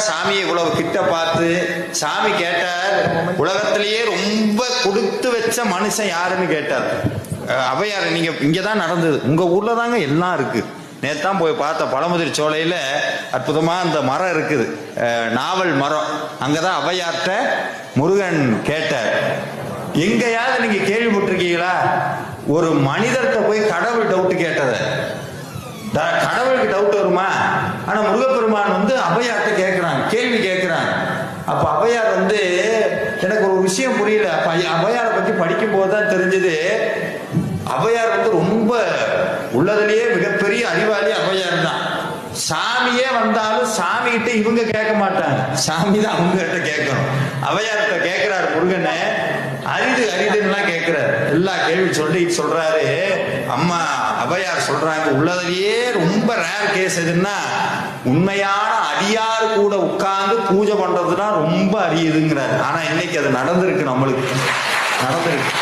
சாமியை இவ்வளவு கிட்ட பார்த்து சாமி கேட்டார், உலகத்திலேயே ரொம்ப கொடுத்து வச்ச மனுஷன் யாருன்னு கேட்டார். அவையார், நீங்க இங்கதான் நடந்தது, உங்க ஊர்ல தாங்க எல்லாம் இருக்கு. நேத்தான் போய் பார்த்த பழமுதிர் சோலையில அற்புதமா அந்த மரம் இருக்குது, நாவல் மரம். அங்கதான் அவையார்ட்ட முருகன் கேட்டார். எங்கேயாவது நீங்க கேள்விப்பட்டிருக்கீங்களா ஒரு மனிதர்கிட்ட போய் கடவுள் டவுட் கேட்டத? கடவுளுக்கு டவுட் வருமா? ஆனா முருகப்பெருமான் அவையார்ட்ட கேட்கிறாங்க, கேள்வி கேட்கிறாங்க. அப்ப அவையார் எனக்கு ஒரு விஷயம் புரியல. அப்ப அவையாரை பத்தி படிக்கும் போதுதான் தெரிஞ்சது, அவையார் ரொம்ப உள்ளதுலயே மிகப்பெரிய அறிவாளி அவையார் தான். சாமியே வந்தாலும் சாமி கிட்ட இவங்க கேட்க மாட்டாங்க, சாமி தான் அவங்க கிட்ட கேட்கணும். அவையார்கிட்ட கேட்கிறாரு முருகனை, அரிது அரிதுன்னா கேட்கிறாரு. எல்லா கேள்வி சொல்றாரு. அம்மா அவையார் சொல்றாங்க, உள்ளதுலயே ரொம்ப ரேர் கேஸ் எதுன்னா உண்மையான அடியார் கூட உட்கார்ந்து பூஜை பண்றதுதான் ரொம்ப அரியுதுங்கிறாரு. ஆனா இன்னைக்கு அது நடந்திருக்கு, நம்மளுக்கு நடந்திருக்கு.